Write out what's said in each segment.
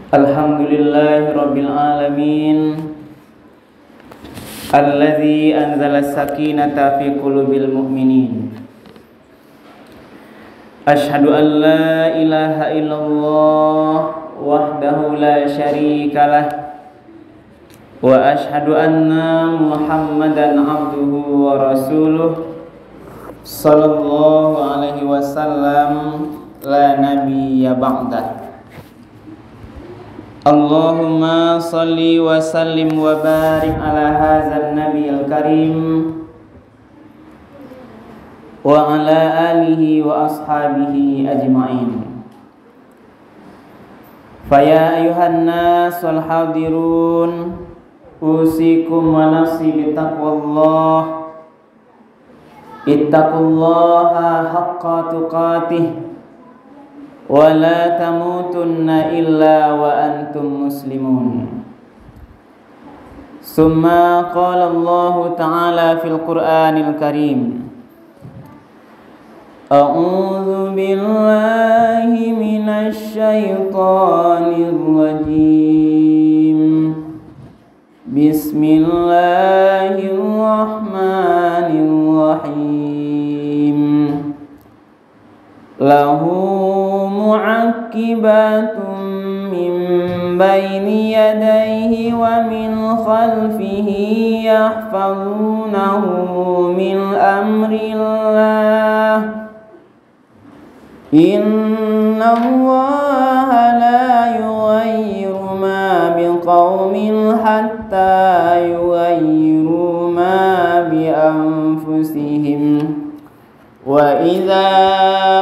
Alhamdulillahirabbil alamin. Alladzi anzala as-sakinata fi qulubil mu'minin. Asyhadu an la ilaha illallah wahdahu la syarikalah wa asyhadu anna Muhammadan abduhu wa rasuluh sallallahu alaihi wasallam la nabiyya ba'dah. Allahumma salli wa sallim wa barik ala hadzal nabiyil karim wa ala alihi wa ashabihi ajma'in. Faya ayuhan nasul hadirun, usikum wa nafsi bitaqwallah. Ittaqullaha haqqa tuqatih wa la tamutunna illa wa antum muslimun. Summa qala Allah ta'ala fil Qur'anil Karim, a'udzu billahi minasy syaithanir rajim. Bismillahirrahmanirrahim. Lahu mu'aqibatun min baini yadayhi wa min khalfihi yahfazunahu min amrillah. Inna Allaha la yughayyiru ma biqaumin hatta yughayyiru ma bi anfusihim. Wa idza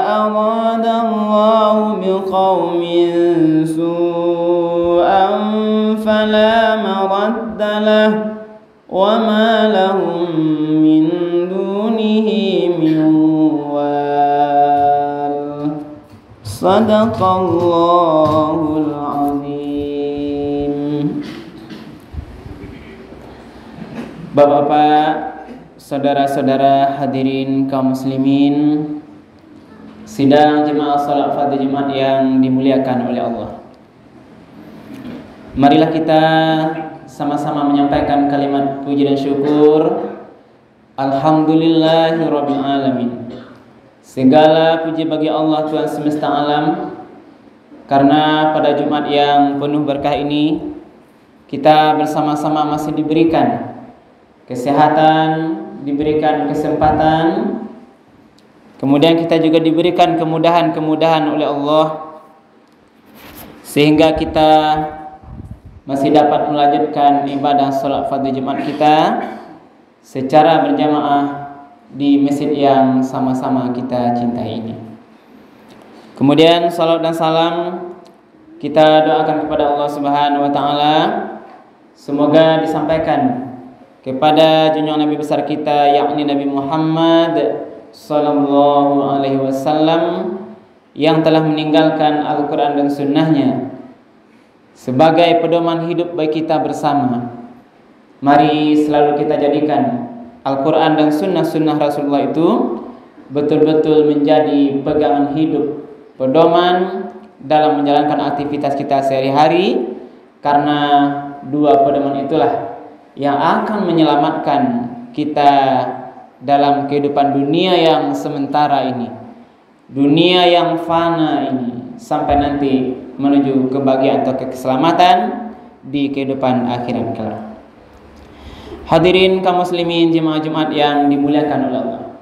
arada Allahu biqaumin su'an fala maradda lahu wa ma lahum min dunihi min wal. Sadaqallahul azim. Bapak-bapak, saudara-saudara hadirin kaum muslimin, sidang jemaah salat Fardhu Jumat yang dimuliakan oleh Allah. Marilah kita sama-sama menyampaikan kalimat puji dan syukur. Alhamdulillahirabbil alamin. Segala puji bagi Allah Tuhan semesta alam, karena pada Jumat yang penuh berkah ini kita bersama-sama masih diberikan kesehatan, diberikan kesempatan, kemudian kita juga diberikan kemudahan-kemudahan oleh Allah, sehingga kita masih dapat melanjutkan ibadah salat Fardhu Jumat kita secara berjamaah di masjid yang sama-sama kita cintai ini. Kemudian salat dan salam kita doakan kepada Allah Subhanahu wa taala, semoga disampaikan kepada junjungan Nabi besar kita, yakni Nabi Muhammad sallallahu alaihi wasallam, yang telah meninggalkan Al-Quran dan sunnahnya sebagai pedoman hidup bagi kita bersama. Mari selalu kita jadikan Al-Quran dan sunnah-sunnah Rasulullah itu betul-betul menjadi pegangan hidup, pedoman dalam menjalankan aktivitas kita sehari-hari, karena dua pedoman itulah yang akan menyelamatkan kita dalam kehidupan dunia yang sementara ini, dunia yang fana ini, sampai nanti menuju kebahagiaan atau keselamatan di kehidupan akhirat kelak. Hadirin kaum muslimin jemaah Jumat yang dimuliakan oleh Allah,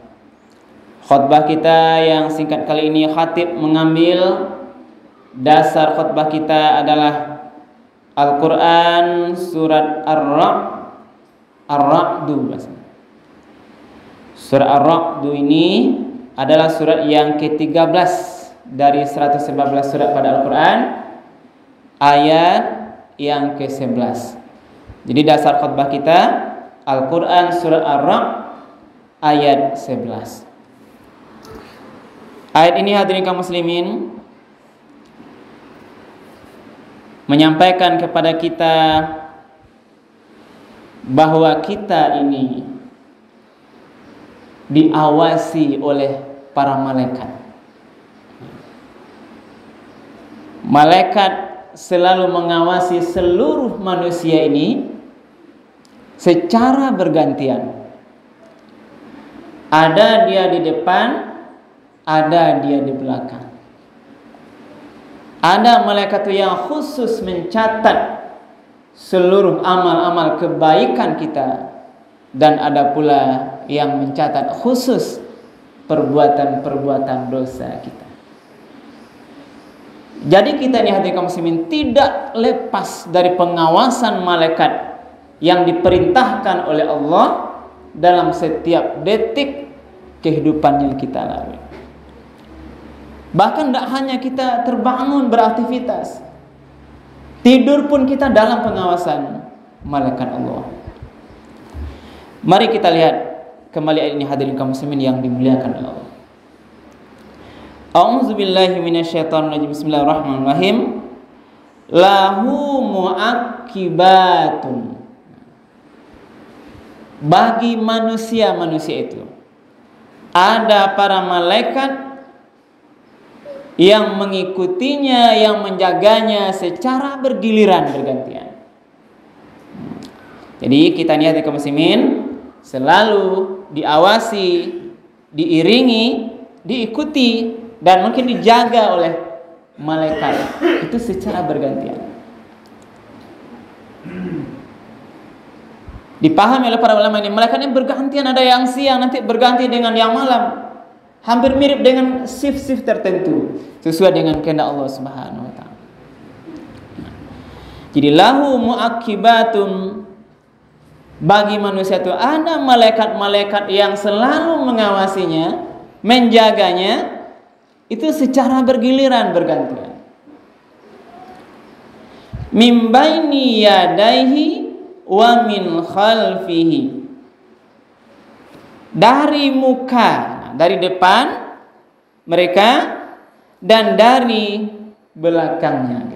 khutbah kita yang singkat kali ini, khatib mengambil dasar khutbah kita adalah Al-Quran surat Ar-Ra'du. Surat Ar-Ra'du ini adalah surat yang ke-13 dari 111 surat pada Al-Quran, ayat yang ke-11. Jadi dasar khutbah kita Al-Quran surat Ar-Ra'd ayat 11. Ayat ini hadirin kaum muslimin menyampaikan kepada kita bahwa kita ini diawasi oleh para malaikat. Malaikat selalu mengawasi seluruh manusia ini secara bergantian. Ada dia di depan, ada dia di belakang. Ada malaikat yang khusus mencatat seluruh amal-amal kebaikan kita, dan ada pula yang mencatat khusus perbuatan-perbuatan dosa kita. Jadi kita ini hadirin kaum muslimin tidak lepas dari pengawasan malaikat yang diperintahkan oleh Allah dalam setiap detik kehidupan yang kita lalui. Bahkan tidak hanya kita terbangun beraktivitas, tidur pun kita dalam pengawasan malaikat Allah. Mari kita lihat kembali ayat ini hadirin kaum muslimin yang dimuliakan oleh Allah. A'udzubillahi minasyaitonirrajim. Bismillahirrahmanirrahim. Lahu mu'aqibatun. Bagi manusia-manusia itu ada para malaikat yang mengikutinya, yang menjaganya secara bergiliran, bergantian. Jadi kita niat kaum muslimin selalu diawasi, diiringi, diikuti, dan mungkin dijaga oleh malaikat itu secara bergantian. Dipahami oleh para ulama ini, malaikat ini bergantian, ada yang siang nanti berganti dengan yang malam. Hampir mirip dengan shift-shift tertentu sesuai dengan kehendak Allah Subhanahu wa taala. Jadi lahu muaqibatun, bagi manusia itu ada malaikat-malaikat yang selalu mengawasinya, menjaganya, itu secara bergiliran, bergantian. Min baini yadaihi wa min khalfihi, dari muka, dari depan mereka dan dari belakangnya.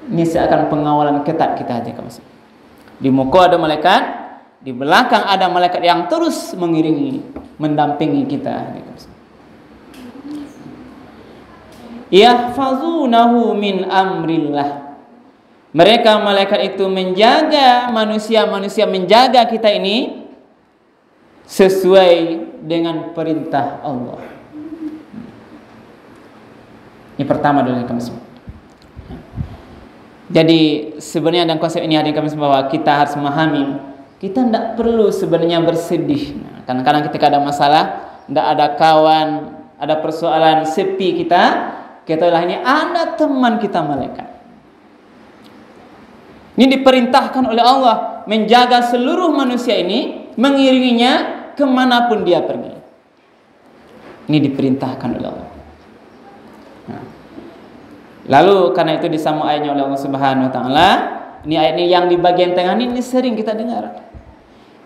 Ini seakan pengawalan ketat kita aja kamu. Di muka ada malaikat, di belakang ada malaikat yang terus mengiringi, mendampingi kita. Yahfazunahu min amrillah. Mereka malaikat itu menjaga manusia-manusia, menjaga kita ini sesuai dengan perintah Allah. Ini pertama dulu yang kami sebut. Jadi sebenarnya dalam konsep ini ada kami sebut bahwa kita harus memahami, kita tidak perlu sebenarnya bersedih. Kadang-kadang ketika ada masalah, tidak ada kawan, ada persoalan, sepi kita ketahuilah ini ada teman kita malaikat. Ini diperintahkan oleh Allah menjaga seluruh manusia ini, mengiringinya kemanapun dia pergi. Ini diperintahkan oleh Allah. Nah. Lalu karena itu disambung ayatnya oleh Allah Subhanahu wa taala. Ini ayat ini yang di bagian tengah ini sering kita dengar.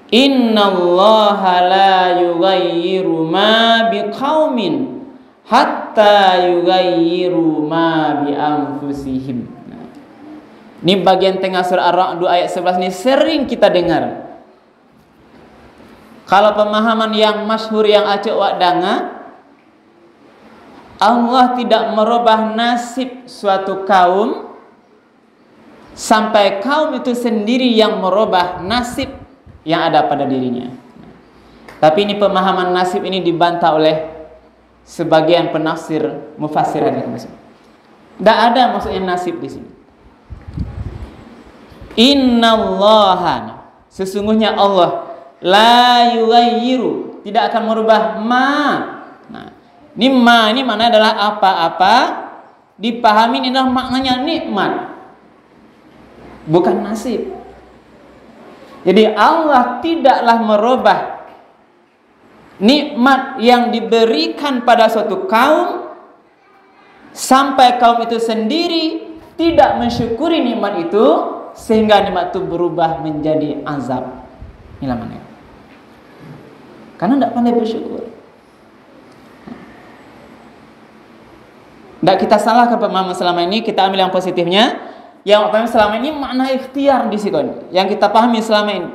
Innallaha la yughayyiru ma biqaumin hatta yughayyiru ma bi anfusihim. Ini bagian tengah surah Ar-Ra'd ayat 11 ini sering kita dengar. Kalau pemahaman yang masyhur yang acak wak danga, Allah tidak merubah nasib suatu kaum sampai kaum itu sendiri yang merubah nasib yang ada pada dirinya. Tapi ini pemahaman nasib ini dibantah oleh sebagian penafsir mufassir hadis. Tidak ada maksudnya nasib di sini. Innallaha, sesungguhnya Allah la yughayyiru, tidak akan merubah ma. Nah, ini ma ini maknanya adalah apa-apa, dipahami ini adalah maknanya nikmat, bukan nasib. Jadi Allah tidaklah merubah nikmat yang diberikan pada suatu kaum sampai kaum itu sendiri tidak mensyukuri nikmat itu, sehingga nikmat itu berubah menjadi azab. Inilah maknanya. Karena tidak pandai bersyukur. Tidak kita salah ke pemahaman selama ini, kita ambil yang positifnya. Yang pertama selama ini makna ikhtiar di situ. Yang kita pahami selama ini.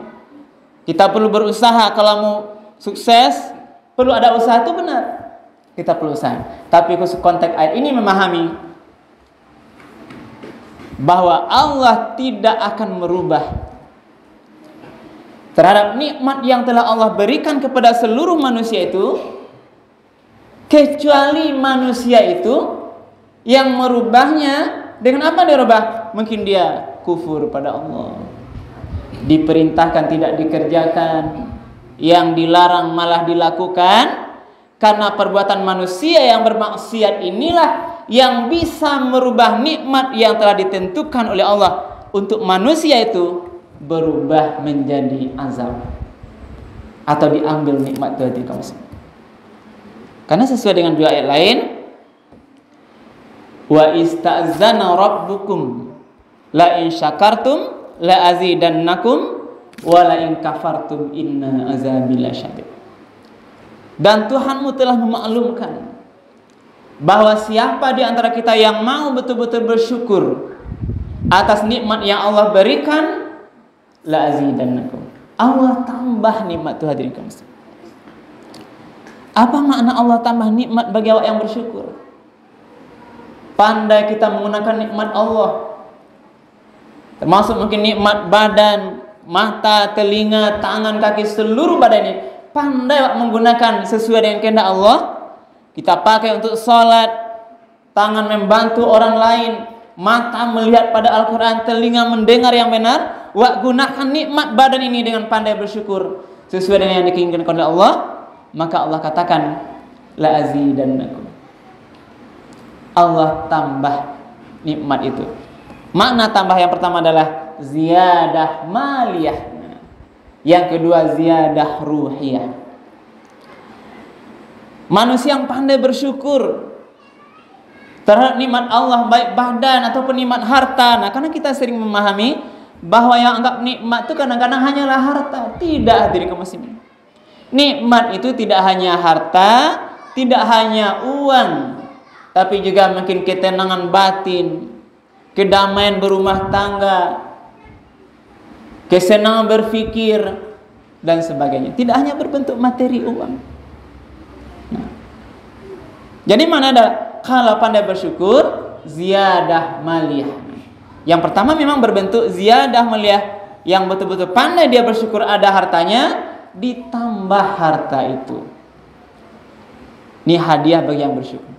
Kita perlu berusaha, kalau mau sukses perlu ada usaha, itu benar. Kita perlu usaha. Tapi khusus konteks ayat ini memahami bahwa Allah tidak akan merubah terhadap nikmat yang telah Allah berikan kepada seluruh manusia itu, kecuali manusia itu yang merubahnya dengan apa dia rubah? Mungkin dia kufur pada Allah, diperintahkan tidak dikerjakan, yang dilarang malah dilakukan. Karena perbuatan manusia yang bermaksiat inilah yang bisa merubah nikmat yang telah ditentukan oleh Allah untuk manusia itu berubah menjadi azab atau diambil nikmat dari kaum muslimin. Karena sesuai dengan dua ayat lain, wa ista'zana rabbukum la in syakartum la azidannakum wa la in kafartum inna azabi lasyadid. Dan Tuhanmu telah memaklumkan bahwa siapa di antara kita yang mau betul-betul bersyukur atas nikmat yang Allah berikan, la azidannakum, Allah tambah nikmat itu. Hadirin kaum muslimin, apa makna Allah tambah nikmat bagi awak yang bersyukur? Pandai kita menggunakan nikmat Allah, termasuk mungkin nikmat badan, mata, telinga, tangan, kaki, seluruh badan ini. Pandai menggunakan sesuai dengan kehendak Allah. Kita pakai untuk sholat, tangan membantu orang lain, mata melihat pada Al-Quran, telinga mendengar yang benar. Gunakan nikmat badan ini dengan pandai bersyukur sesuai dengan yang diinginkan oleh Allah, maka Allah katakan la azidannakum, Allah tambah nikmat itu. Makna tambah yang pertama adalah ziyadah maliyah, yang kedua ziyadah ruhiyah. Manusia yang pandai bersyukur terhadap nikmat Allah, baik badan ataupun nikmat harta. Nah, karena kita sering memahami bahwa yang anggap nikmat itu kadang-kadang hanyalah harta. Tidak, hadirin kaum muslimin. Nikmat itu tidak hanya harta, tidak hanya uang, tapi juga mungkin ketenangan batin, kedamaian berumah tangga, kesenangan berfikir, dan sebagainya. Tidak hanya berbentuk materi uang. Nah, jadi mana ada kalau pandai bersyukur, ziyadah maliyah. Yang pertama memang berbentuk ziyadah maliyah, yang betul-betul pandai dia bersyukur ada hartanya, ditambah harta itu. Ini hadiah bagi yang bersyukur.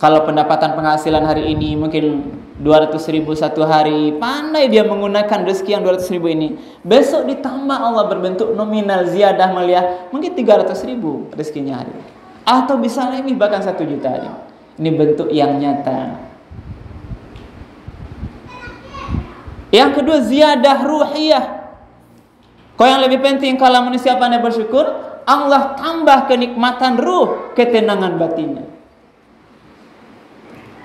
Kalau pendapatan penghasilan hari ini mungkin 200.000 satu hari, pandai dia menggunakan rezeki yang 200.000 ini. Besok ditambah Allah berbentuk nominal ziyadah maliyah, mungkin 300.000 rezekinya hari. Atau bisa lebih, bahkan 1 juta hari. Ini bentuk yang nyata. Yang kedua ziyadah ruhiyah. Kau yang lebih penting kalau manusia pandai bersyukur, Allah tambah kenikmatan ruh, ketenangan batinnya.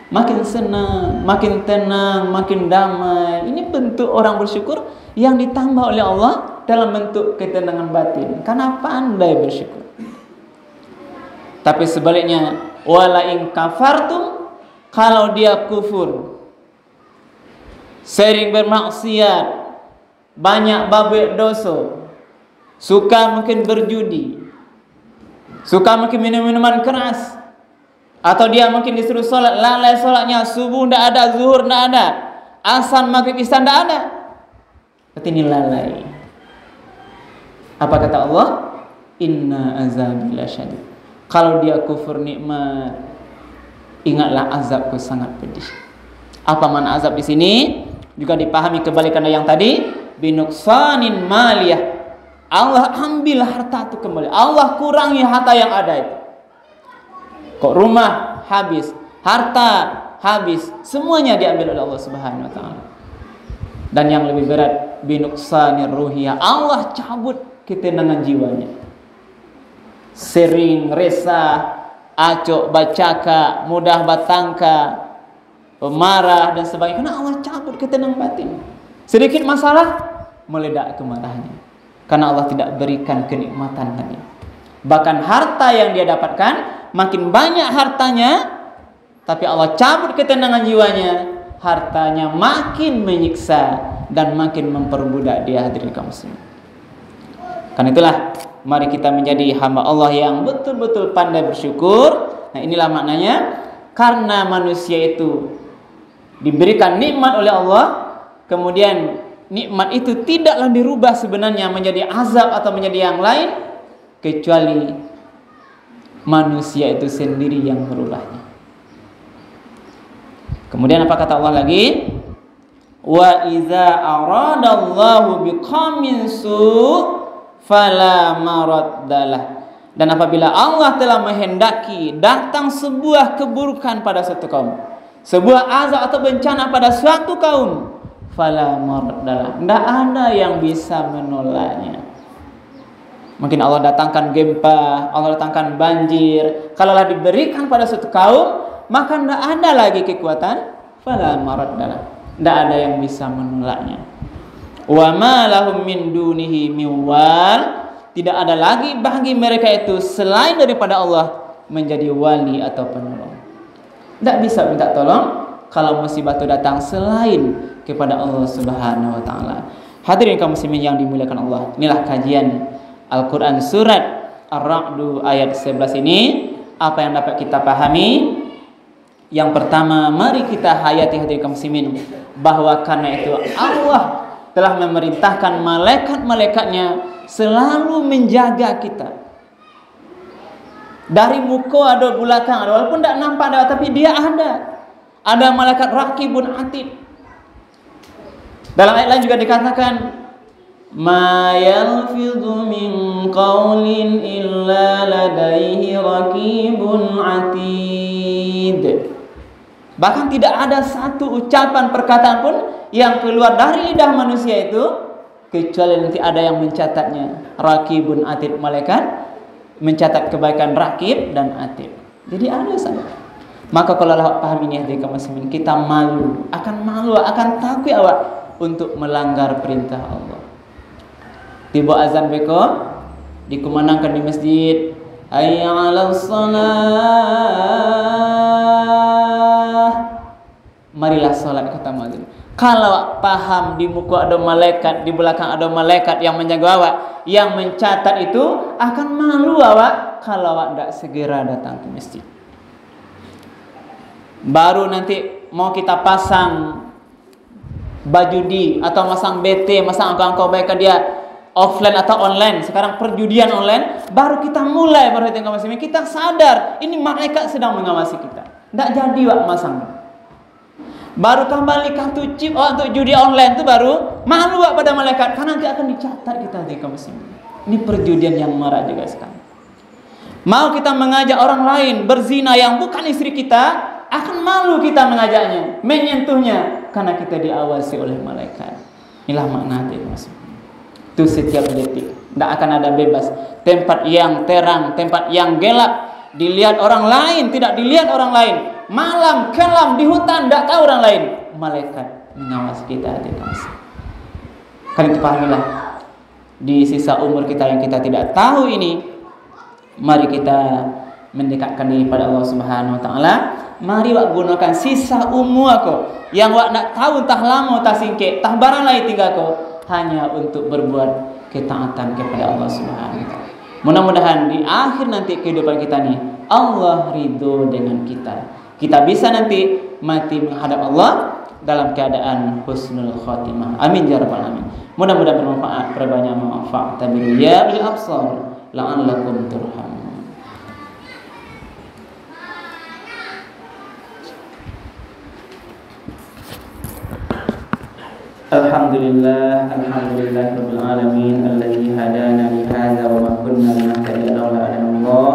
Makin senang, makin tenang, makin damai. Ini bentuk orang bersyukur yang ditambah oleh Allah dalam bentuk ketenangan batin, karena pandai bersyukur. Tapi sebaliknya, wala in kafartum, kalau dia kufur, sering bermaksiat, banyak babek dosa, suka mungkin berjudi, suka mungkin minum-minuman keras, atau dia mungkin disuruh sholat, lalai sholatnya, subuh tidak ada, zuhur tidak ada, asar, maghrib, isya tidak ada, berarti ini lalai. Apa kata Allah? Inna azabi lasyadid. Kalau dia kufur nikmat, ingatlah azabku sangat pedih. Apa makna azab di sini? Juga dipahami kebalikan yang tadi, binuksanin maliyah. Allah ambil harta itu kembali, Allah kurangi harta yang ada itu. Kok rumah habis, harta habis, semuanya diambil oleh Allah Subhanahu wa taala. Dan yang lebih berat, binuksanir ruhiyah, Allah cabut ketenangan jiwanya. Sering resah, acok bacaka, mudah batangka, pemarah dan sebagainya. Karena Allah cabut ketenangan batin. Sedikit masalah meledak kemarahannya, karena Allah tidak berikan kenikmatan lagi. Bahkan harta yang dia dapatkan, makin banyak hartanya, tapi Allah cabut ketenangan jiwanya, hartanya makin menyiksa dan makin memperbudak dia. Hadirin kaum muslimin, karena itulah mari kita menjadi hamba Allah yang betul-betul pandai bersyukur. Nah, inilah maknanya karena manusia itu diberikan nikmat oleh Allah, kemudian nikmat itu tidaklah dirubah sebenarnya menjadi azab atau menjadi yang lain, kecuali manusia itu sendiri yang merubahnya. Kemudian apa kata Allah lagi? Wa iza aradallahu biqaumin su' fala maraddalah. Dan apabila Allah telah menghendaki datang sebuah keburukan pada suatu kaum, sebuah azab atau bencana pada suatu kaum, fala maraddalah, tidak ada yang bisa menolaknya. Mungkin Allah datangkan gempa, Allah datangkan banjir, kalaulah diberikan pada suatu kaum, maka tidak ada lagi kekuatan, fala maraddalah, tidak ada yang bisa menolaknya. Wa ma lahum min dunihi miwal, tidak ada lagi bagi mereka itu selain daripada Allah menjadi wali atau penolong. Tidak bisa minta tolong kalau musibah itu datang selain kepada Allah Subhanahu wa taala. Hadirin kaum muslimin yang dimuliakan Allah, inilah kajian Al-Qur'an surat Ar-Ra'd ayat 11 ini. Apa yang dapat kita pahami? Yang pertama, mari kita hayati hadirin kaum muslimin bahwa karena itu Allah telah memerintahkan malaikat-malaikatnya selalu menjaga kita dari muka ada belakang ada, walaupun tidak nampak ada, tapi dia ada. Ada malaikat raqibun atid. Dalam ayat lain juga dikatakan ma yalfidhu min qaulin illa ladaihi raqibun atid. Bahkan tidak ada satu ucapan perkataan pun yang keluar dari lidah manusia itu kecuali nanti ada yang mencatatnya. Raqibun atid, malaikat mencatat kebaikan raqib dan atid. Jadi ada sana. Maka kalau awak paham ini hadirin kaum muslimin, kita akan takut awak untuk melanggar perintah Allah. Tiba azan beko dikumandangkan di masjid, hayya 'alas shalah, marilah salat, kata muadzin. Kalau paham di muka ada malaikat, di belakang ada malaikat yang menjaga awak, yang mencatat itu, akan malu awak kalau awak tidak segera datang ke masjid. Baru nanti mau kita pasang baju di atau masang BT, masang angka-angka baik dia offline atau online. Sekarang perjudian online, baru kita mulai berhenti masing. Kita sadar ini malaikat sedang mengawasi kita. Tidak jadi wak masang. Baru kembali kartu chip untuk judi online itu baru malu wak pada malaikat, karena nanti akan dicatat kita di kaum muslimin. Ini perjudian yang marah juga sekarang. Mau kita mengajak orang lain berzina yang bukan istri kita, akan malu kita mengajaknya, menyentuhnya, karena kita diawasi oleh malaikat. Inilah makna hati muslim. Itu setiap detik, tidak akan ada bebas. Tempat yang terang, tempat yang gelap, dilihat orang lain, tidak dilihat orang lain. Malam, kelam, di hutan, tidak tahu orang lain. Malaikat mengawasi kita hati muslim. Karena itu pahamilah, di sisa umur kita yang kita tidak tahu ini, mari kita mendekatkan diri pada Allah Subhanahu wa taala. Mari wak gunakan sisa umur aku yang wak nak tahu entah lama entah singkit, entah barang lain tinggal aku, hanya untuk berbuat ketaatan kepada Allah Subhanahu wa taala. Mudah-mudahan di akhir nanti kehidupan kita nih Allah ridho dengan kita. Kita bisa nanti mati menghadap Allah dalam keadaan husnul khotimah. Amin ya rabbal alamin. Mudah-mudahan bermanfaat, perbanyak manfaat. Tabiru ya bil absar la'allakum turhamun. Alhamdulillah rabbil alamin alladzi hadana li hadza wa ma kunna linahtadiya laula an Allah.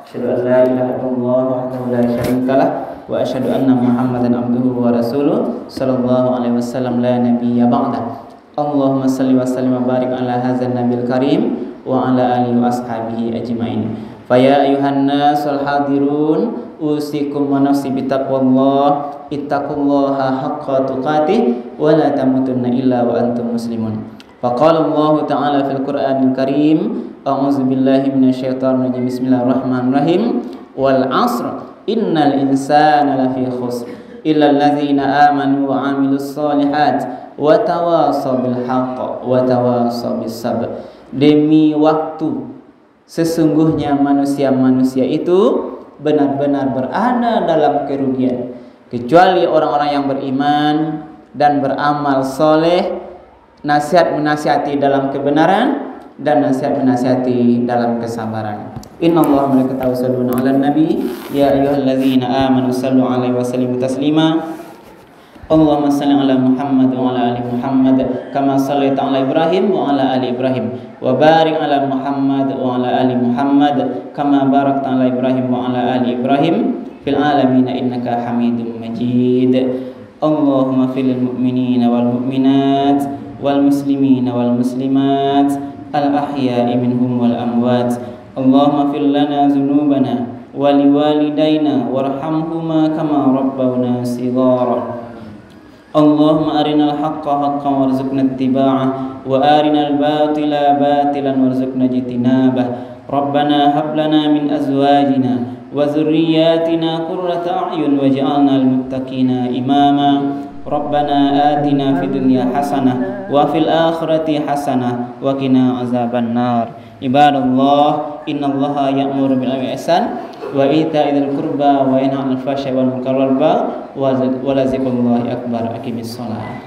Asyhadu an la ilaha illallah wahdahu la syarika lah wa asyhadu anna Muhammadan abduhu wa rasuluh sallallahu alaihi wasallam la nabiyya ba'da. Allahumma salli wa sallim wa barik ala hadzal nabiyil karim wa ala alihi wa ashabihi ajmain. Fa ya ayuhan nasul hadirun usikum wa nafsi bitaqwallah. Ittaqullaha haqqa tuqatih wa la tamutunna illa wa antum muslimun. Faqala Allah ta'ala fil Qur'anil Karim, a'udzu billahi minasyaitonir rajim. Bismillahirrahmanirrahim. Wal 'asr innal insana lafi khusr illa alladzina amanu wa 'amilus shalihat wa tawasaw bil haqq wa tawasaw bis sabr. Demi waktu, sesungguhnya manusia-manusia itu benar-benar berada dalam kerugian, kecuali orang-orang yang beriman dan beramal soleh, nasihat menasihati dalam kebenaran dan nasihat menasihati dalam kesabaran. Innallaha wa malaikatahu yusholluna 'alan nabi ya ayyuhalladzina amanu shallu 'alaihi wa sallimu taslima. Allahumma shalli 'ala Muhammad wa 'ala ali Muhammad kama shallaita 'ala Ibrahim wa 'ala ali Ibrahim wa barik 'ala Muhammad wa 'ala ali Muhammad kama barakta 'ala Ibrahim wa 'ala ali Ibrahim fil alamin innaka Hamidum Majid. Allahumma fil mu'minina wal mu'minat wal muslimina wal muslimat al ahya'i minhum wal amwat. Allahumma fil lana dzunubana wa liwalidayna warhamhuma kama rabbawna shighara. Allahumma arinal haqqa haqqan warzuqna ittiba'ah wa arinal batila batilan warzuqna ijtinabah. Rabbana hab lana min azwajina wa dzurriyyatina qurrata a'yun waj'alna lil muttaqina imama. Rabbana atina fid dunya hasanah wa fil akhirati hasanah wa qina azabannar. Ibadallah, innallaha ya'muru bil 'adli wal ihsan wa itaa'il qurba wa yanha 'anil fahsya'i wal munkari wal baghi wa la dzikrullahi akbar. Aqimis shalah.